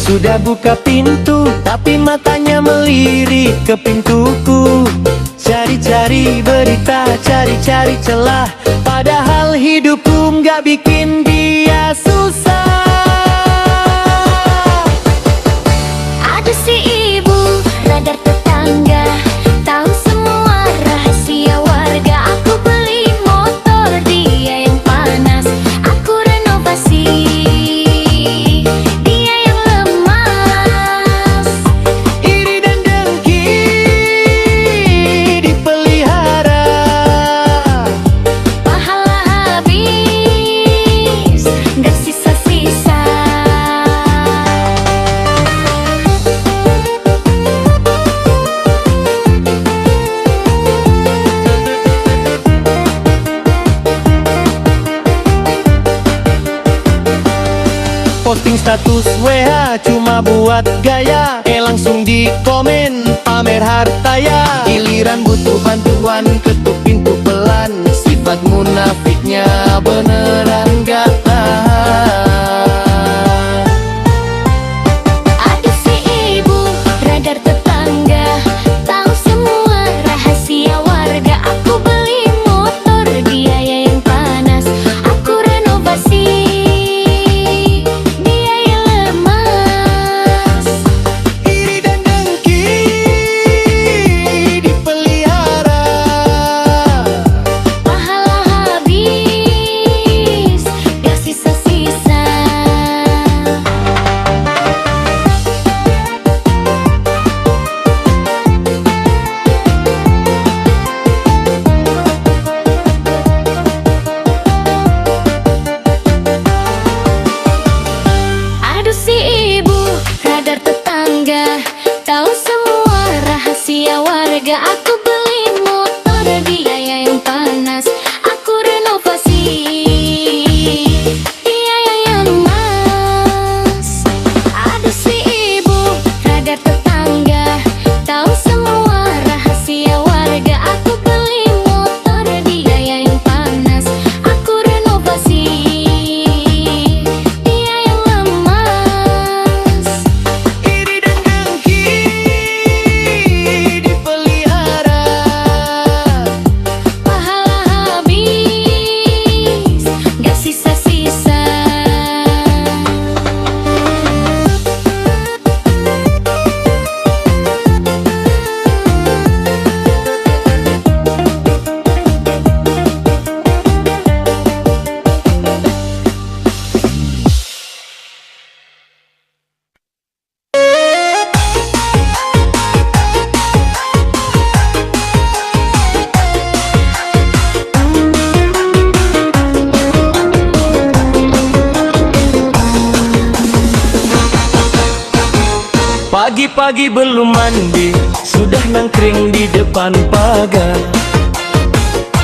Sudah buka pintu, tapi matanya melirik ke pintuku. Cari-cari berita, cari-cari celah, padahal hidupku nggak bikin dia susah. Ada si ibu, radar tetangga, tahu semua rahasia warga. Aku beli motor, dia yang panas, aku renovasi, dia yang lemas. Iri dan dengki dipelihara, Pahala habis, gak sisa-sisa. posting status WA cuma buat gaya, langsung di komen pamer harta ya. Giliran butuh bantuan ketuk pintu pelan, sifat munafiknya beneran gak tahan. Ada si ibu, radar tetangga, tahu semua rahasia warga. Aku beli motor, dia yang panas, aku renovasi, dia yang lemas. Iri dan dengki dipelihara, Pahala habis, gak sisa-sisa. Aduh si ibu, radar tetangga, tahu semua rahasia warga. Aku beli motor, dia yang panas, aku renovasi, dia yang emas. Aduh si ibu, radar tetangga, tahu semua rahasia warga. Aku beli motor, dia yang panas, aku renovasi, dia yang lemas. iri dan dengki dipelihara, Pahala habis, gak sisa-sisa. Pagi-pagi belum mandi, sudah nangkring di depan pagar.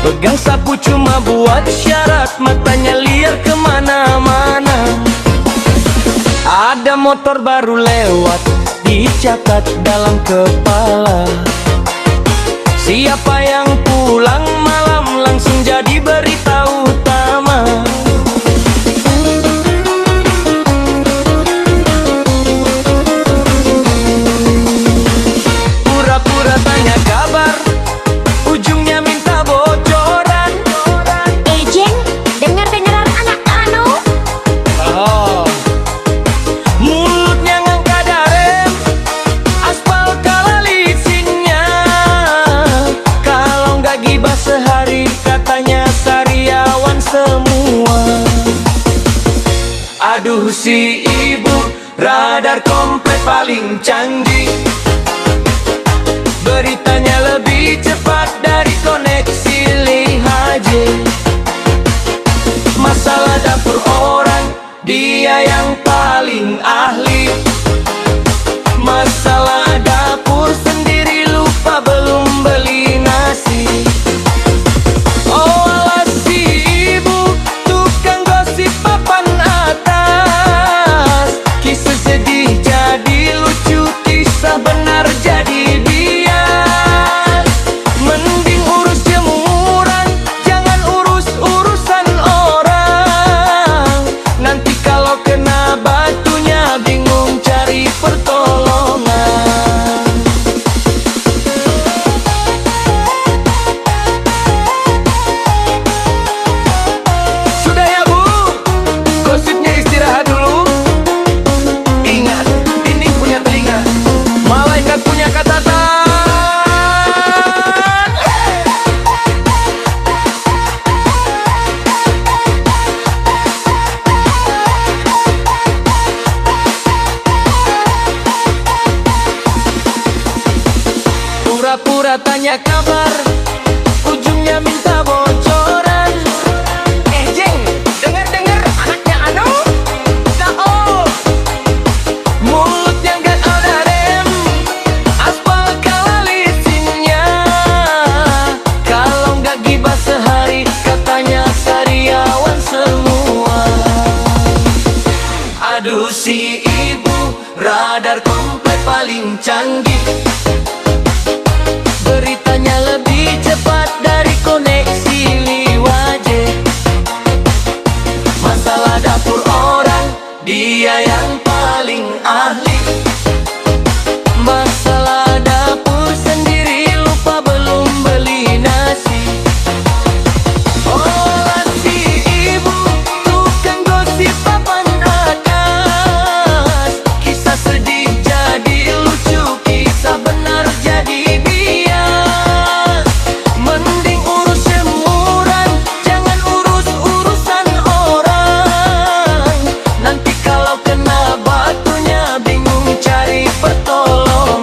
Pegang sapu cuma buat syarat, matanya liar kemana-mana. Ada motor baru lewat, dicatat dalam kepala. Siapa yang pulang malam langsung jadi berita utama. Pura-pura tanya kabar, ujungnya minta bocoran. Jeng, dengar-dengaran anak anu, Oh, mulutnya ngangkat rem, aspal kalah licinnya. Kalau nggak gibah sehari, katanya sariawan semua. Aduh si ibu, radar komplit paling canggih, beritanya lebih cepat dari koneksi Lihaje. Masalah dapur orang, dia yang paling ahli. Masalah dapur sendiri, lupa belum beli nasi. Oh alas si ibu, tukang gosip papan atas. Kisah sedih jadi lucu, kisah benar Pura-pura tanya kabar, ujungnya minta bocoran. Jeng, denger-denger anaknya Anu Daob, mulutnya gak ada rem, aspal kalah licinnya. Kalau gak gibah sehari, katanya sariawan semua. Aduh si ibu, radar komplek paling canggih, beritanya lebih cepat dari koneksi Liwaje. Masalah dapur orang, dia yang paling ahli. Masalah dapur sendiri, lupa belum beli nasi. Oh si ibu, tukang gosip papan atas, kisah sedih jadi lucu, kisah benar jadi bias. Mending urus jemuran, jangan urus urusan orang. Nanti kalau kena batunya, bingung cari pertolongan.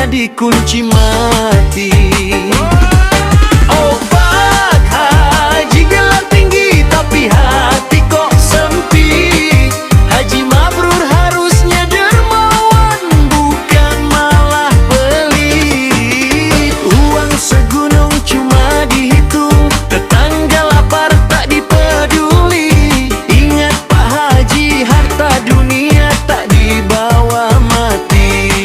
Dikunci mati. Oh Pak Haji, gelar tinggi tapi hati kok sempit. Haji mabrur harusnya dermawan, bukan malah pelit. Uang segunung cuma dihitung, tetangga lapar tak dipeduli. Ingat Pak Haji, harta dunia tak dibawa mati.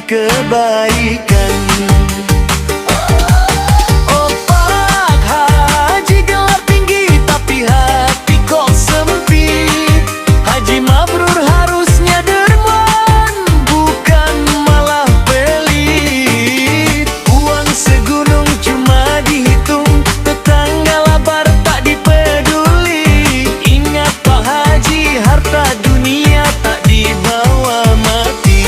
Kebaikan. Oh Pak Haji, gelar tinggi tapi hati kok sempit. Haji mabrur harusnya dermawan, bukan malah pelit. Uang segunung cuma dihitung, tetangga lapar tak dipeduli. Ingat Pak Haji, harta dunia tak dibawa mati.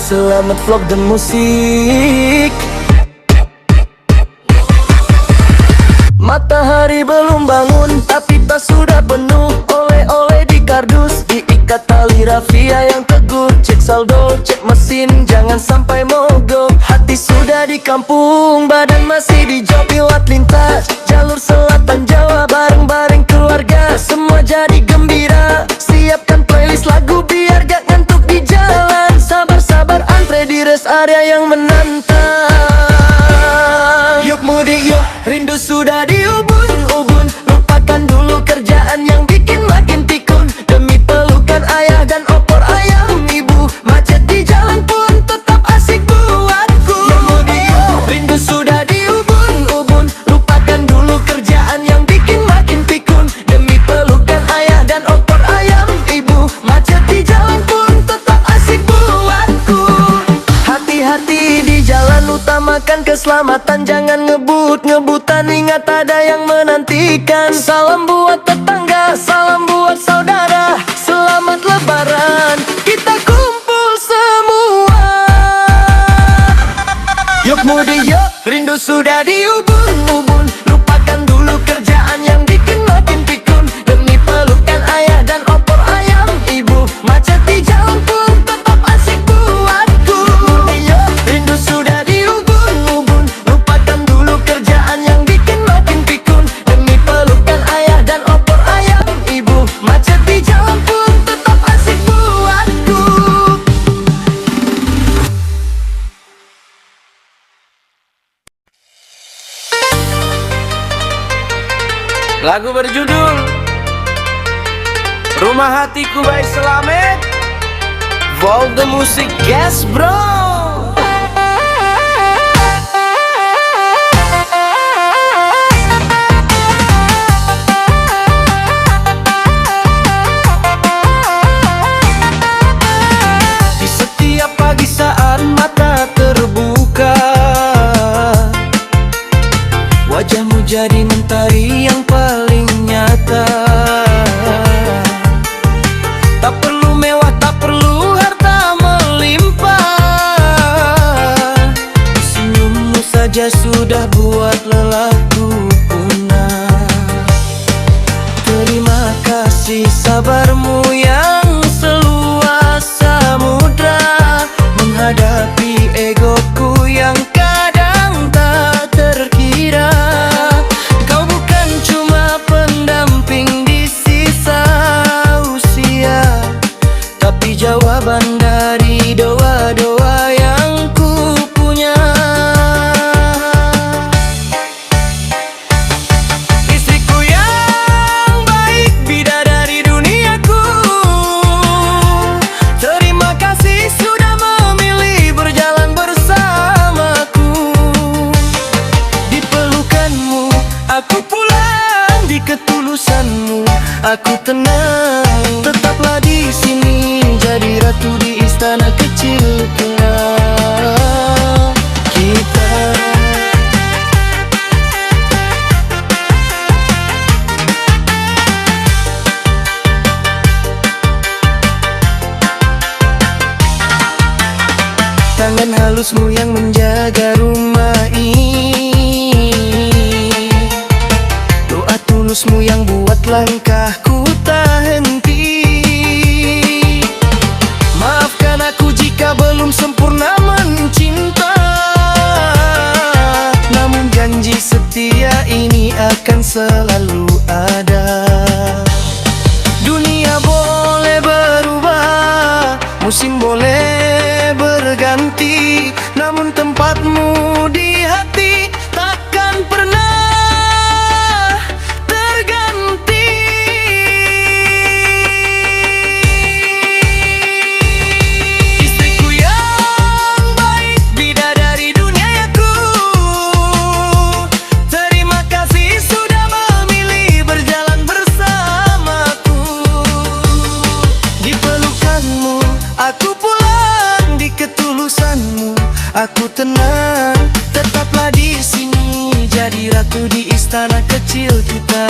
selamat vlog dan musik. Matahari belum bangun, tapi tas sudah penuh. Oleh-oleh di kardus, diikat tali rafia yang teguh. Cek saldo, cek mesin, jangan sampai mogok. Hati sudah di kampung, badan masih di job. Lewat lintas, jalur selatan Jawa, bareng-bareng keluarga, semua jadi gembira. Siapkan playlist lagu biar gak ngantuk di jalan. Sabar-sabar antre di rest area yang menantang. Yuk mudik yuk, rindu sudah di ubun-ubun. Lupakan dulu kerjaan yang bikin makin pikun. Demi pelukan ayah dan opor ayam ibu, macet di jalan pun tetap asik buatku. Yuk mudik yuk, rindu sudah di ubun-ubun. Lupakan dulu kerjaan yang bikin makin pikun. Demi pelukan ayah dan opor ayam ibu, macet di jalan pun tetap asik buatku. Hati-hati di jalan, utamakan keselamatan. Jangan ngebut-ngebutan, ingat ada yang menantikan. Salam buat tetangga, salam buat saudara. Selamat lebaran, kita kumpul semua. Yuk mudik yuk, rindu sudah di ubun-ubun. Lupakan dulu kerjaan yang bikin makin pikun. Demi pelukan ayah dan opor ayam ibu, macet di jalan pun tetap asik buatku. Yuk, rindu sudah di ubun-ubun. Lupakan dulu kerjaan yang bikin makin pikun. Demi pelukan ayah dan opor ayam ibu, macet di jalan pun tetap asik buatku. Lagu berjudul Rumah Hatiku by Slamet. Vault the Music, yes bro. Di setiap pagi saat mata terbuka, wajahmu jadi mentari yang paling nyata. Tak perlu mewah, tak perlu harta melimpah. Senyummu saja sudah buat lelahku punah. Terima kasih sabarmu yang seluas samudra, menghadapi egoku yang kadang tak terkira. Kau bukan cuma pendamping di sisa usia, tapi jawaban dari doa-doa yang ku punya. Istriku yang baik, bidadari duniaku, terima kasih sudah memilih berjalan bersamaku. Di pelukanmu aku pulang, di ketulusanmu aku tenang. Tetaplah di sini, jadi ratu di istana kecil kita. Tangan halusmu yang menjaga rumah ini, doa tulusmu yang buat langkahku tak henti. Maafkan aku jika belum sempurna mencinta, namun janji setia ini akan selalu ada. Dunia boleh berubah, musim boleh berganti, namun tempatmu di hati takkan pernah terganti. Istriku yang baik, bidadari duniaku, terima kasih sudah memilih berjalan bersamaku. Di pelukanmu aku pulang, di ketulusanmu aku tenang. Tetaplah di sini, jadi ratu di istana kecil kita.